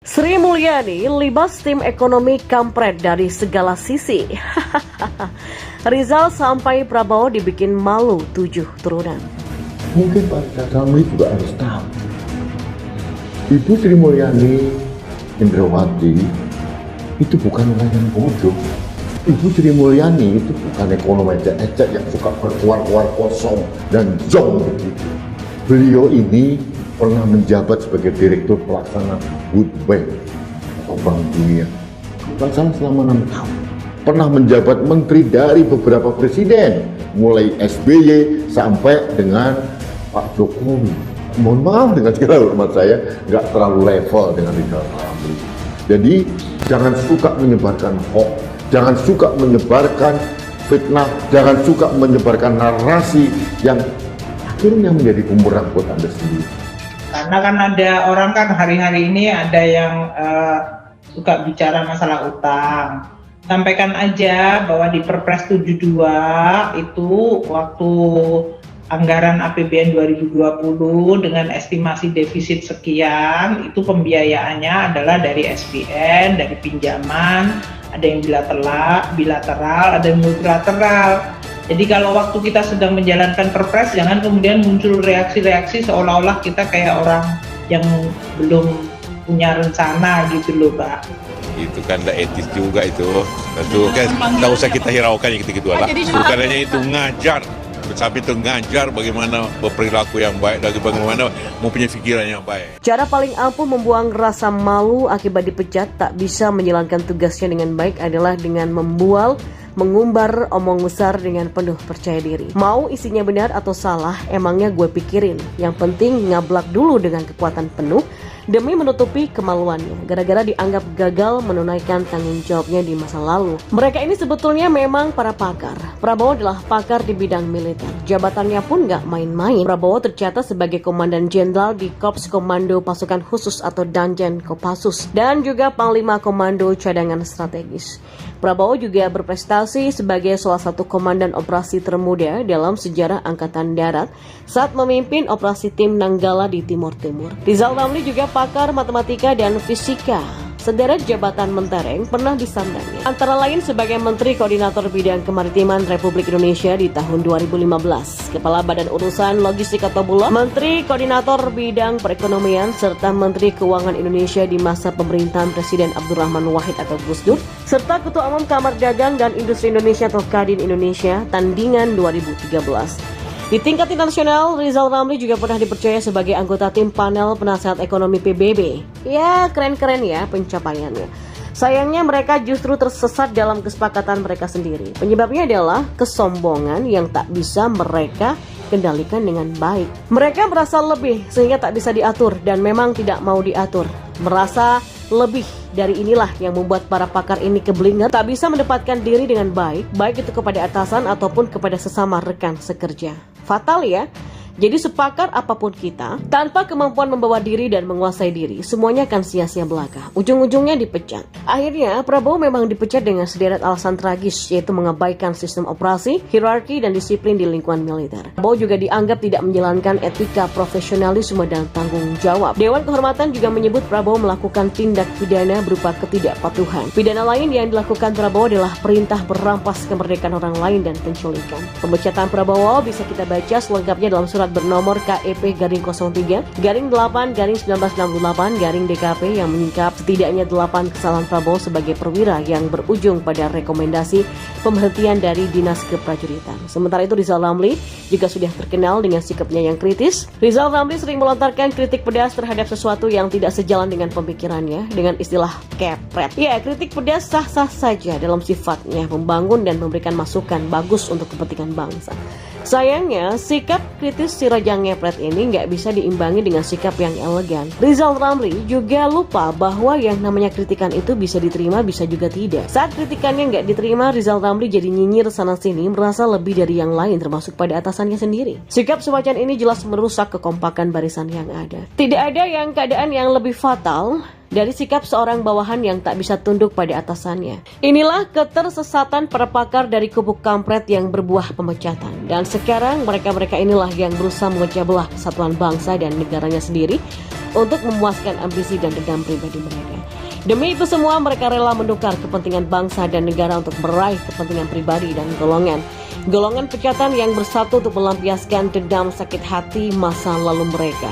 Sri Mulyani libas tim ekonomi kampret dari segala sisi. Rizal sampai Prabowo dibikin malu 7 turunan. Mungkin Pak Rizal juga harus tahu. Ibu Sri Mulyani Indrawati itu bukan orang yang bodoh. Ibu Sri Mulyani itu bukan ekonom ecek-ecek yang suka berkuar-kuar kosong dan jong begitu. Beliau ini pernah menjabat sebagai Direktur Pelaksana World Bank atau Bank Dunia. Bukan salah selama 6 tahun. Pernah menjabat menteri dari beberapa presiden, mulai SBY sampai dengan Pak Jokowi. Mohon maaf dengan segala hormat saya, nggak terlalu level dengan Rizal Ramli. Jadi jangan suka menyebarkan hoax, jangan suka menyebarkan fitnah, jangan suka menyebarkan narasi yang akhirnya menjadi bumerang buat Anda sendiri. Karena kan ada orang kan hari-hari ini ada yang suka bicara masalah utang. Sampaikan aja bahwa di Perpres 72 itu waktu anggaran APBN 2020 dengan estimasi defisit sekian, itu pembiayaannya adalah dari SBN, dari pinjaman, ada yang bilateral, ada yang multilateral. Jadi kalau waktu kita sedang menjalankan Perpres, jangan kemudian muncul reaksi-reaksi seolah-olah kita kayak orang yang belum punya rencana gitu loh, Pak. Itu kan tidak etis juga itu. Tentu kan tidak usah kita hiraukan yang gitu-gitu lah. Bukan hanya itu ngajar, sampai itu ngajar bagaimana berperilaku yang baik dan bagaimana mempunyai pikiran yang baik. Cara paling ampuh membuang rasa malu akibat dipecat tak bisa menjalankan tugasnya dengan baik adalah dengan mengumbar omong besar dengan penuh percaya diri. Mau isinya benar atau salah, emangnya gue pikirin. Yang penting ngablak dulu dengan kekuatan penuh demi menutupi kemaluannya, gara-gara dianggap gagal menunaikan tanggung jawabnya di masa lalu. Mereka ini sebetulnya memang para pakar. Prabowo adalah pakar di bidang militer. Jabatannya pun gak main-main. Prabowo tercatat sebagai Komandan Jenderal di Korps Komando Pasukan Khusus atau Danjen Kopassus dan juga Panglima Komando Cadangan Strategis. Prabowo juga berprestasi sebagai salah satu komandan operasi termuda dalam sejarah Angkatan Darat saat memimpin operasi tim Nanggala di Timur Timur. Rizal Ramli juga pakar matematika dan fisika. Sederet jabatan mentereng pernah disandangnya, antara lain sebagai Menteri Koordinator Bidang Kemaritiman Republik Indonesia di tahun 2015, Kepala Badan Urusan Logistik atau Bulog, Menteri Koordinator Bidang Perekonomian, serta Menteri Keuangan Indonesia di masa pemerintahan Presiden Abdurrahman Wahid atau Gus Dur, serta Ketua Umum Kamar Dagang dan Industri Indonesia atau Kadin Indonesia Tandingan 2013. Di tingkat internasional, Rizal Ramli juga pernah dipercaya sebagai anggota tim panel penasehat ekonomi PBB. Ya, keren-keren ya pencapaiannya. Sayangnya mereka justru tersesat dalam kesepakatan mereka sendiri. Penyebabnya adalah kesombongan yang tak bisa mereka kendalikan dengan baik. Mereka merasa lebih sehingga tak bisa diatur dan memang tidak mau diatur. Merasa lebih dari inilah yang membuat para pakar ini keblinger, tak bisa menempatkan diri dengan baik, baik itu kepada atasan ataupun kepada sesama rekan sekerja. Fatal ya. Jadi sepakar apapun kita, tanpa kemampuan membawa diri dan menguasai diri, semuanya akan sia-sia belaka. Ujung-ujungnya dipecat. Akhirnya Prabowo memang dipecat dengan sederet alasan tragis, yaitu mengabaikan sistem operasi, hierarki, dan disiplin di lingkungan militer. Prabowo juga dianggap tidak menjalankan etika profesionalisme dan tanggung jawab. Dewan Kehormatan juga menyebut Prabowo melakukan tindak pidana berupa ketidakpatuhan. Pidana lain yang dilakukan Prabowo adalah perintah merampas kemerdekaan orang lain dan penculikan. Pemecatan Prabowo bisa kita baca selengkapnya dalam surat bernomor KEP-03-8-1968-DKP yang menyingkap setidaknya 8 kesalahan Prabowo sebagai perwira yang berujung pada rekomendasi pemberhentian dari Dinas Keprajuritan. Sementara itu Rizal Ramli juga sudah terkenal dengan sikapnya yang kritis. Rizal Ramli sering melontarkan kritik pedas terhadap sesuatu yang tidak sejalan dengan pemikirannya dengan istilah kepret. Ya, kritik pedas sah-sah saja dalam sifatnya membangun dan memberikan masukan bagus untuk kepentingan bangsa. Sayangnya, sikap kritis si Raja Ngepret ini nggak bisa diimbangi dengan sikap yang elegan. Rizal Ramli juga lupa bahwa yang namanya kritikan itu bisa diterima, bisa juga tidak. Saat kritikannya nggak diterima, Rizal Ramli jadi nyinyir sana-sini, merasa lebih dari yang lain termasuk pada atasannya sendiri. Sikap semacam ini jelas merusak kekompakan barisan yang ada. Tidak ada yang keadaan yang lebih fatal dari sikap seorang bawahan yang tak bisa tunduk pada atasannya. Inilah ketersesatan para pakar dari kubu kampret yang berbuah pemecatan. Dan sekarang mereka-mereka inilah yang berusaha memecah belah kesatuan bangsa dan negaranya sendiri untuk memuaskan ambisi dan dendam pribadi mereka. Demi itu semua, mereka rela menukar kepentingan bangsa dan negara untuk meraih kepentingan pribadi dan golongan pecatan yang bersatu untuk melampiaskan dendam sakit hati masa lalu mereka.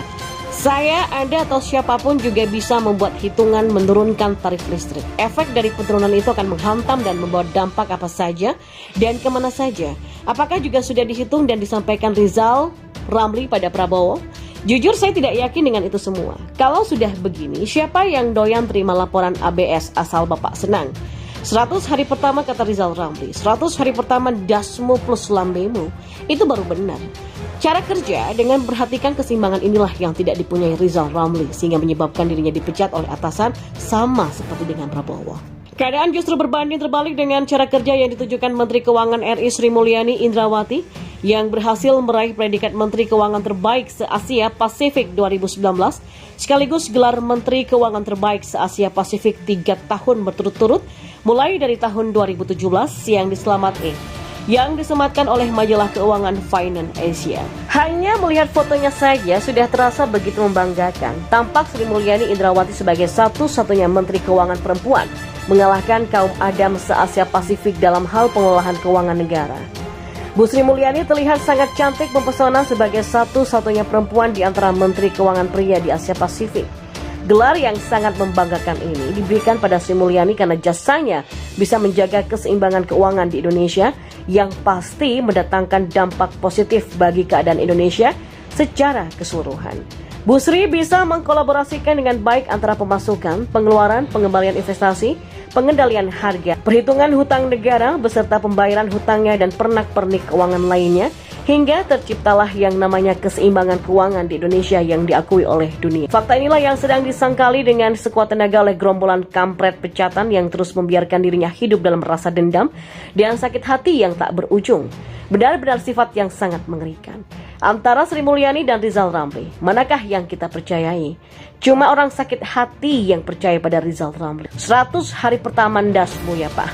Saya, Anda, atau siapapun juga bisa membuat hitungan menurunkan tarif listrik. Efek dari penurunan itu akan menghantam dan membawa dampak apa saja dan kemana saja. Apakah juga sudah dihitung dan disampaikan Rizal Ramli pada Prabowo? Jujur saya tidak yakin dengan itu semua. Kalau sudah begini, siapa yang doyan terima laporan ABS asal Bapak senang? 100 hari pertama kata Rizal Ramli, 100 hari pertama dasmu plus lambemu, itu baru benar. Cara kerja dengan perhatikan keseimbangan inilah yang tidak dipunyai Rizal Ramli, sehingga menyebabkan dirinya dipecat oleh atasan sama seperti dengan Prabowo. Keadaan justru berbanding terbalik dengan cara kerja yang ditujukan Menteri Keuangan RI Sri Mulyani Indrawati yang berhasil meraih predikat Menteri Keuangan Terbaik se-Asia Pasifik 2019 sekaligus gelar Menteri Keuangan Terbaik se-Asia Pasifik 3 tahun berturut-turut mulai dari tahun 2017 yang disematkan oleh majalah keuangan Finance Asia. Hanya melihat fotonya saja sudah terasa begitu membanggakan. Tampak Sri Mulyani Indrawati sebagai satu-satunya Menteri Keuangan perempuan mengalahkan kaum Adam se-Asia Pasifik dalam hal pengelolaan keuangan negara. Bu Sri Mulyani terlihat sangat cantik mempesona sebagai satu-satunya perempuan di antara Menteri Keuangan pria di Asia Pasifik. Gelar yang sangat membanggakan ini diberikan pada Sri Mulyani karena jasanya bisa menjaga keseimbangan keuangan di Indonesia yang pasti mendatangkan dampak positif bagi keadaan Indonesia secara keseluruhan. Bu Sri bisa mengkolaborasikan dengan baik antara pemasukan, pengeluaran, pengembalian investasi, pengendalian harga, perhitungan hutang negara beserta pembayaran hutangnya dan pernak-pernik keuangan lainnya, hingga terciptalah yang namanya keseimbangan keuangan di Indonesia yang diakui oleh dunia. Fakta inilah yang sedang disangkali dengan sekuat tenaga oleh gerombolan kampret pecatan yang terus membiarkan dirinya hidup dalam rasa dendam dan sakit hati yang tak berujung. Benar-benar sifat yang sangat mengerikan. Antara Sri Mulyani dan Rizal Ramli, manakah yang kita percayai? Cuma orang sakit hati yang percaya pada Rizal Ramli. 100 hari pertama ndasmu ya Pak.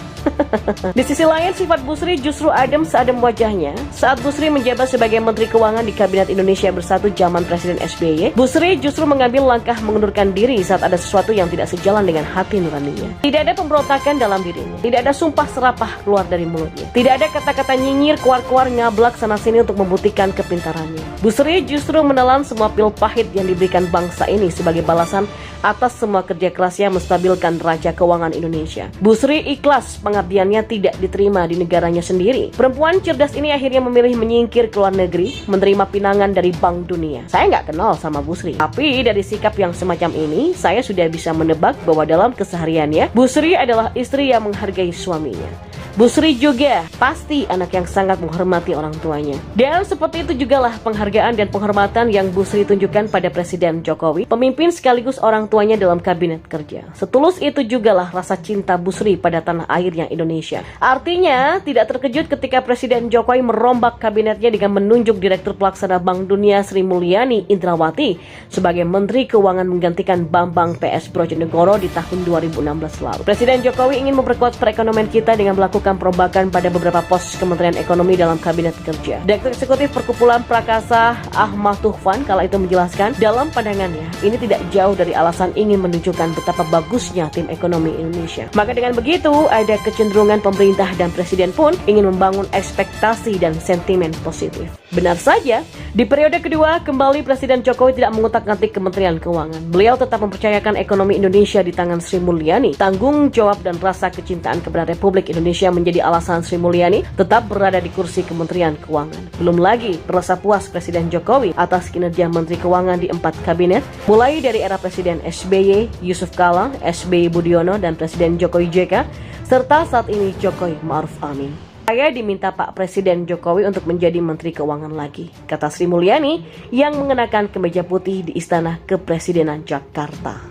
Di sisi lain, sifat Bu Sri justru adem seadem wajahnya. Saat Bu Sri menjabat sebagai Menteri Keuangan di Kabinet Indonesia Bersatu zaman Presiden SBY, Bu Sri justru mengambil langkah mengundurkan diri saat ada sesuatu yang tidak sejalan dengan hati nuraninya. Tidak ada pemberontakan dalam dirinya. Tidak ada sumpah serapah keluar dari mulutnya. Tidak ada kata-kata nyinyir, keluar-keluar, ngablak sana-sini untuk membuktikan kepintarannya. Bu Sri justru menelan semua pil pahit yang diberikan bangsa ini sebagai balasan atas semua kerja kerasnya menstabilkan raca keuangan Indonesia. Bu Sri ikhlas pengabdiannya tidak diterima di negaranya sendiri. Perempuan cerdas ini akhirnya memilih menyingkir ke luar negeri, menerima pinangan dari Bank Dunia. Saya nggak kenal sama Bu Sri, tapi dari sikap yang semacam ini, saya sudah bisa menebak bahwa dalam kesehariannya, Bu Sri adalah istri yang menghargai suaminya. Bu Sri juga pasti anak yang sangat menghormati orang tuanya. Dan seperti itu jugalah penghargaan dan penghormatan yang Bu Sri tunjukkan pada Presiden Jokowi, pemimpin sekaligus orang tuanya dalam kabinet kerja. Setulus itu jugalah rasa cinta Bu Sri pada tanah airnya Indonesia. Artinya, tidak terkejut ketika Presiden Jokowi merombak kabinetnya dengan menunjuk Direktur Pelaksana Bank Dunia Sri Mulyani Indrawati sebagai Menteri Keuangan menggantikan Bambang PS Brojonegoro di tahun 2016 lalu. Presiden Jokowi ingin memperkuat perekonomian kita dengan melakukan perombakan pada beberapa pos Kementerian Ekonomi dalam Kabinet Kerja. Direktur Eksekutif Perkumpulan Prakasa Ahmad Tuhfan kala itu menjelaskan, dalam pandangannya ini tidak jauh dari alasan ingin menunjukkan betapa bagusnya tim ekonomi Indonesia. Maka dengan begitu, ada kecenderungan pemerintah dan Presiden pun ingin membangun ekspektasi dan sentimen positif. Benar saja, di periode kedua, kembali Presiden Jokowi tidak mengutak-ngatik Kementerian Keuangan. Beliau tetap mempercayakan ekonomi Indonesia di tangan Sri Mulyani. Tanggung jawab dan rasa kecintaan kepada Republik Indonesia menjadi alasan Sri Mulyani tetap berada di kursi Kementerian Keuangan. Belum lagi rasa puas Presiden Jokowi atas kinerja Menteri Keuangan di 4 kabinet, mulai dari era Presiden SBY, Yusuf Kala, SBY Budiono, dan Presiden Jokowi JK, serta saat ini Jokowi Ma'ruf Amin. Saya diminta Pak Presiden Jokowi untuk menjadi Menteri Keuangan lagi, kata Sri Mulyani yang mengenakan kemeja putih di Istana Kepresidenan Jakarta.